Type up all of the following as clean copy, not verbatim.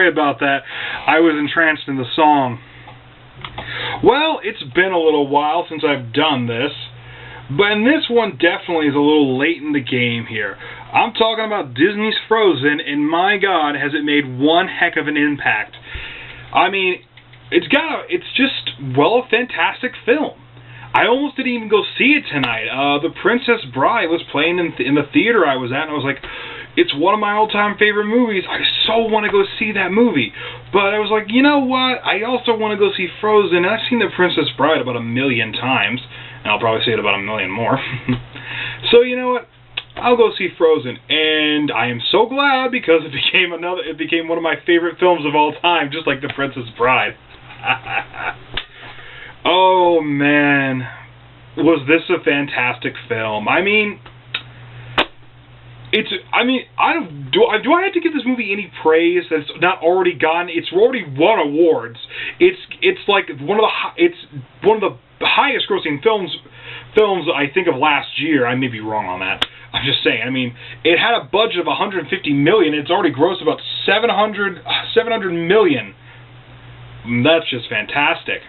sorry about that. I was entranced in the song. Well, it's been a little while since I've done this, but this one definitely is a little late in the game here. I'm talking about Disney's Frozen, and my God, has it made one heck of an impact. I mean, it's just, well, a fantastic film. I almost didn't even go see it tonight. The Princess Bride was playing in the theater I was at, and I was like, it's one of my all-time favorite movies. I so want to go see that movie. But I was like, you know what? I also want to go see Frozen. And I've seen The Princess Bride about 1,000,000 times, and I'll probably see it about 1,000,000 more. So you know what? I'll go see Frozen, and I am so glad because it became one of my favorite films of all time, just like The Princess Bride. Oh man, was this a fantastic film? I mean, do I have to give this movie any praise that's not already gotten? It's already won awards. It's like one of the highest grossing films I think of last year. I may be wrong on that. I'm just saying. I mean, it had a budget of $150 million. It's already grossed about $700 million. That's just fantastic.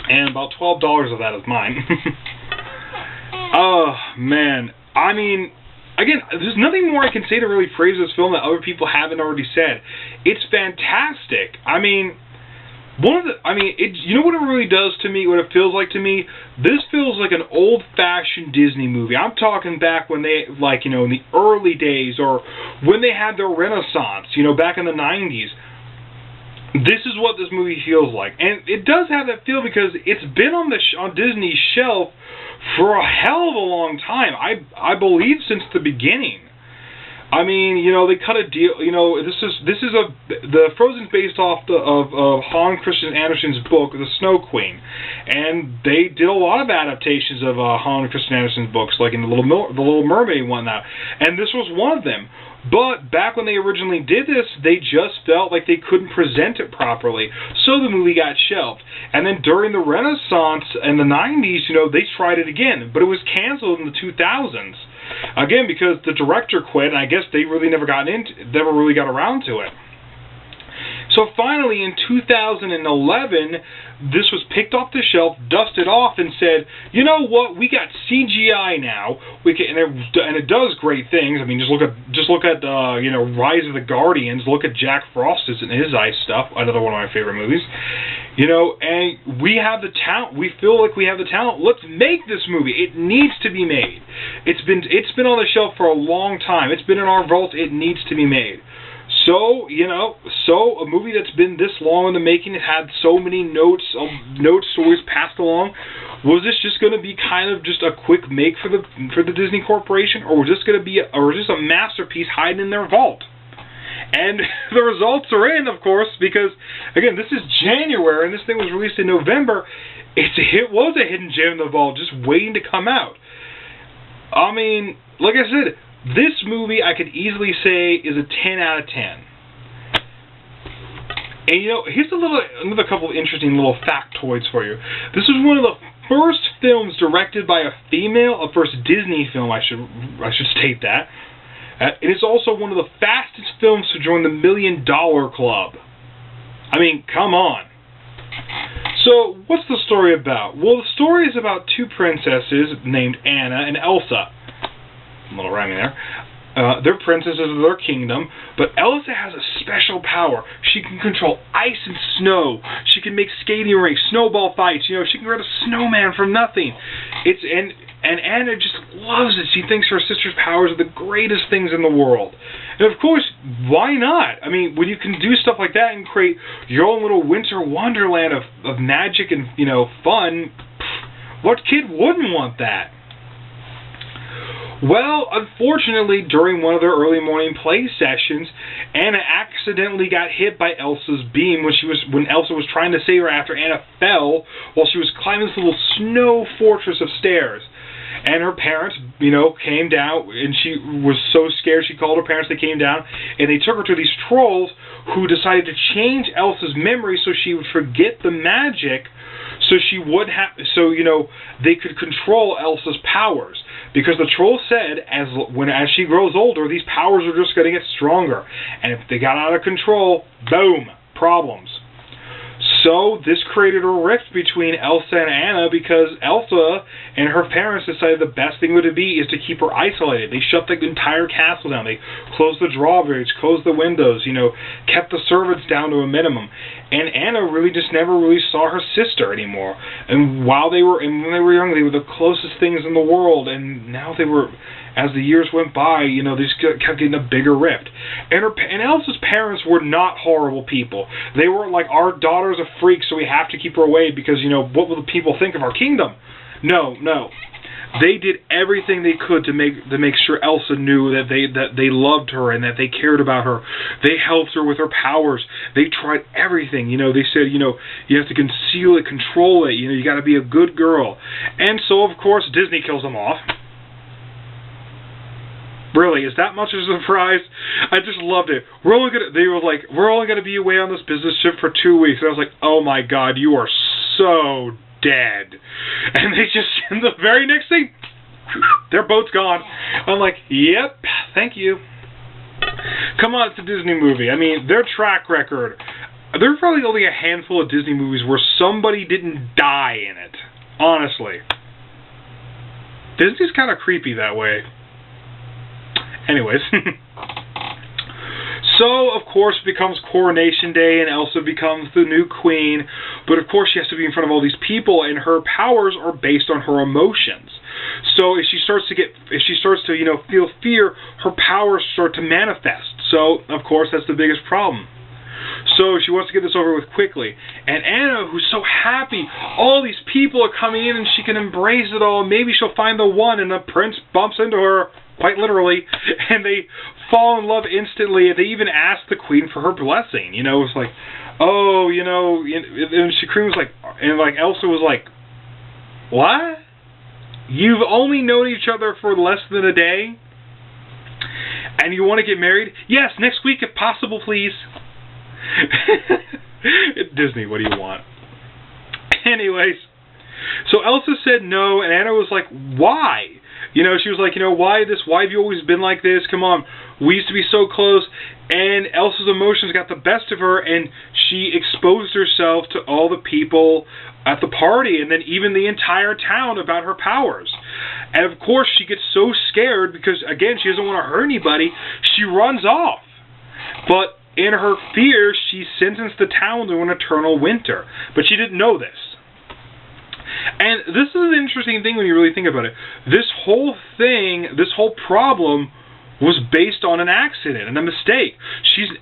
And about $12 of that is mine. Oh man, I mean, again, there's nothing more I can say to really praise this film that other people haven't already said. It's fantastic. I mean, you know what it really does to me, what it feels like to me? This feels like an old-fashioned Disney movie. I'm talking back when they, in the early days, or when they had their renaissance, back in the 90s. This is what this movie feels like. And it does have that feel because it's been on Disney's shelf for a hell of a long time. I believe since the beginning. I mean, they cut a deal. The Frozen's based off of Hans Christian Andersen's book, The Snow Queen, and they did a lot of adaptations of Hans Christian Andersen's books, like in The Little Mermaid and whatnot. And this was one of them. But back when they originally did this, they just felt like they couldn't present it properly, so the movie got shelved. And then during the Renaissance in the 90s, they tried it again, but it was canceled in the 2000s. Again, because the director quit, and I guess they really never really got around to it. So finally, in 2011, this was picked off the shelf, dusted off, and said, you know what? We got CGI now. And it does great things. I mean, just look at Rise of the Guardians. Look at Jack Frost and his ice stuff. Another one of my favorite movies. And we have the talent. We feel like we have the talent. Let's make this movie. It needs to be made. It's been on the shelf for a long time. It's been in our vault. It needs to be made. So, a movie that's been this long in the making, it had so many notes, stories passed along. Was this just going to be kind of just a quick make for the Disney Corporation, or was this going to be a masterpiece hiding in their vault? And the results are in, of course, because again, this is January, and this thing was released in November. It was a hidden gem in the vault, just waiting to come out. I mean, like I said, this movie, I could easily say, is a 10 out of 10. And here's another couple of interesting little factoids for you. This was one of the first films directed by a female, a first Disney film, I should state that. And it's also one of the fastest films to join the $1 Million Club. I mean, come on. So, what's the story about? Well, the story is about two princesses named Anna and Elsa. A little rhyming there. They're princesses of their kingdom, but Elsa has a special power. She can control ice and snow. She can make skating rinks, snowball fights. She can create a snowman from nothing. And Anna just loves it. She thinks her sister's powers are the greatest things in the world. And of course, why not? I mean, when you can do stuff like that and create your own little winter wonderland of magic and fun, what kid wouldn't want that? Well, unfortunately, during one of their early morning play sessions, Anna accidentally got hit by Elsa's beam when Elsa was trying to save her after Anna fell while she was climbing this little snow fortress of stairs. And her parents, came down, and she was so scared she called her parents. They came down, and they took her to these trolls who decided to change Elsa's memory so she would forget the magic, so they could control Elsa's powers. because the troll said as she grows older, these powers are just going to get stronger, and if they got out of control, boom, problems. So this created a rift between Elsa and Anna, because Elsa and her parents decided the best thing would be is to keep her isolated. They shut the entire castle down. They closed the drawbridge, closed the windows, kept the servants down to a minimum. And Anna really just never really saw her sister anymore. And when they were young, they were the closest things in the world. And now they were, as the years went by, they just kept getting a bigger rift. And Elsa's parents were not horrible people. They weren't like, our daughter's a freak, so we have to keep her away because, what will the people think of our kingdom? No. They did everything they could to make sure Elsa knew that they loved her and that they cared about her. They helped her with her powers. They tried everything. They said, you have to conceal it, control it. You got to be a good girl. And so, of course, Disney kills them off. Really, is that much of a surprise? I just loved it. They were like, we're only gonna be away on this business trip for 2 weeks. And I was like, oh my God, you are so dead. And they just, in the very next thing, their boat's gone. I'm like, yep, thank you. Come on, it's a Disney movie. I mean, their track record. There's probably only a handful of Disney movies where somebody didn't die in it. Honestly, Disney's kind of creepy that way. Anyways, so of course it becomes Coronation Day and Elsa becomes the new queen, but of course she has to be in front of all these people, and her powers are based on her emotions. So if she starts to feel fear, her powers start to manifest. So of course that's the biggest problem. So she wants to get this over with quickly. And Anna, who's so happy, all these people are coming in and she can embrace it all. Maybe she'll find the one, and the prince bumps into her, quite literally, and they fall in love instantly. They even ask the queen for her blessing. It's like, oh, and Queen was like, and like Elsa was like, what? You've only known each other for less than a day? And you want to get married? Yes, next week if possible, please. Disney, what do you want? Anyways, so Elsa said no, and Anna was like, why? She was like, why have you always been like this? Come on, we used to be so close. And Elsa's emotions got the best of her, and she exposed herself to all the people at the party, and then even the entire town, about her powers. And of course, she gets so scared because, again, she doesn't want to hurt anybody. She runs off. But in her fear, she sentenced the town to an eternal winter. But she didn't know this. And this is an interesting thing when you really think about it. This whole problem was based on an accident and a mistake.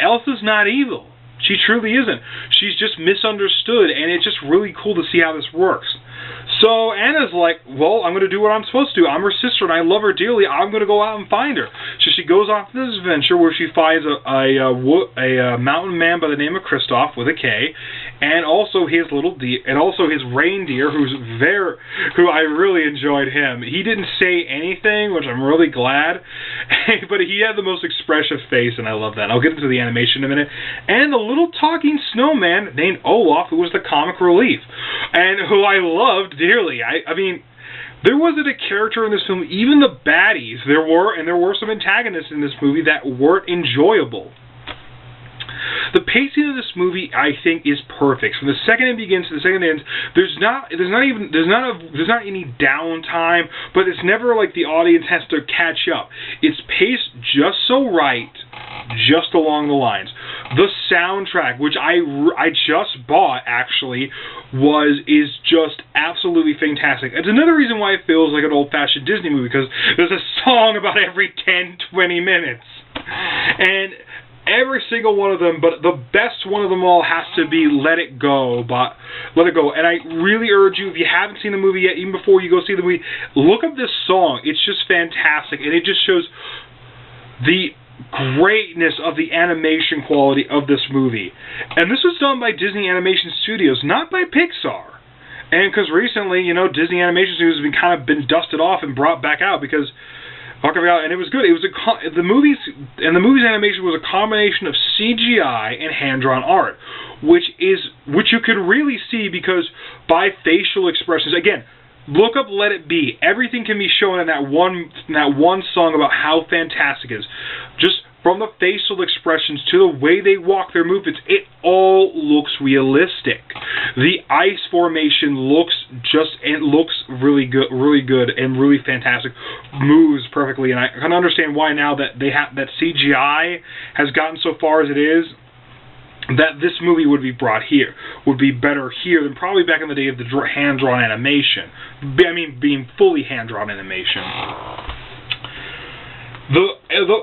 Elsa's not evil. She truly isn't. She's just misunderstood, and it's just really cool to see how this works. So Anna's like, well, I'm going to do what I'm supposed to do. I'm her sister, and I love her dearly. I'm going to go out and find her. So she goes off this adventure where she finds a mountain man by the name of Kristoff with a K, and also his little and also his reindeer, who I really enjoyed him. He didn't say anything, which I'm really glad, but he had the most expressive face, and I love that. I'll get into the animation in a minute. And the little talking snowman named Olaf, who was the comic relief, and who I loved dearly. I mean, there wasn't a character in this film, even the baddies, there were some antagonists in this movie that weren't enjoyable. The pacing of this movie, I think, is perfect. From the second it begins to the second it ends, there's not any downtime, but it's never like the audience has to catch up. It's paced just so right, just along the lines. The soundtrack, which I just bought actually, is just absolutely fantastic. It's another reason why it feels like an old-fashioned Disney movie, because there's a song about every 10-20 minutes. And every single one of them, but the best one of them all has to be Let It Go. And I really urge you, if you haven't seen the movie yet, even before you go see the movie, look up this song. It's just fantastic, and it just shows the greatness of the animation quality of this movie. And this was done by Disney Animation Studios, not by Pixar. And because recently, Disney Animation Studios have been dusted off and brought back out because, and it was good. It was the movie's animation was a combination of CGI and hand-drawn art, which you could really see because by facial expressions. Again, Look up Let It Be. Everything can be shown in that one song about how fantastic it is. Just from the facial expressions to the way they walk, their movements, it all looks realistic. The ice formation looks really good and really fantastic. Moves perfectly, and I can understand why now that that CGI has gotten so far as it is, that this movie would be brought here, would be better here than probably back in the day of the hand-drawn animation. I mean, being fully hand-drawn animation.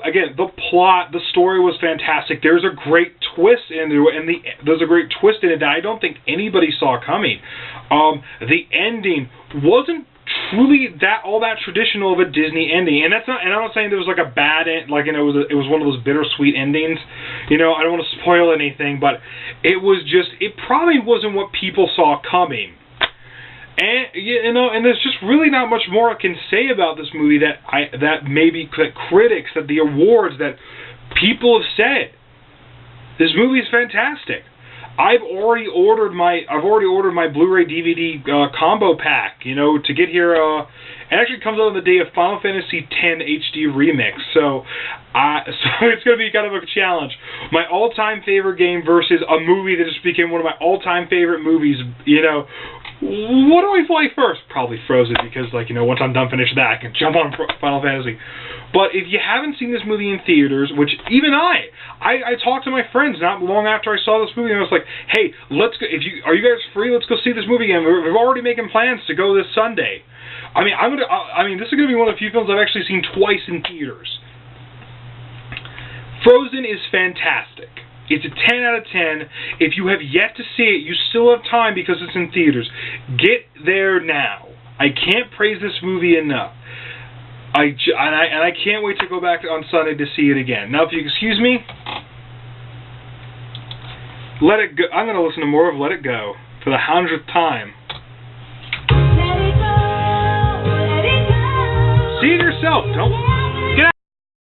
Again, the plot, the story was fantastic. There's a great twist in it, there's a great twist in it that I don't think anybody saw coming. The ending wasn't truly all that traditional of a Disney ending, and that's not. And I'm not saying there was like a bad end, like, you know, it was one of those bittersweet endings. You know, I don't want to spoil anything, but it probably wasn't what people saw coming. And you know, and there's just really not much more I can say about this movie that critics, that the awards, that people have said. This movie is fantastic. I've already ordered my Blu-ray DVD combo pack, you know, to get here. It actually comes out on the day of Final Fantasy X HD Remix, so it's going to be kind of a challenge. My all-time favorite game versus a movie that just became one of my all-time favorite movies. You know, what do I play first? Probably Frozen, because, like, you know, once I'm done finishing that, I can jump on Final Fantasy. But if you haven't seen this movie in theaters, which even I talked to my friends not long after I saw this movie, and I was like, hey, let's go. Are you guys free? Let's go see this movie again. We're already making plans to go this Sunday. I mean, this is going to be one of the few films I've actually seen twice in theaters. Frozen is fantastic. It's a 10 out of 10. If you have yet to see it, you still have time because it's in theaters. Get there now. I can't praise this movie enough. I can't wait to go back on Sunday to see it again. Now, if you excuse me, Let It Go. I'm going to listen to more of Let It Go for the 100th time. Let it go, let it go. See it yourself. Don't.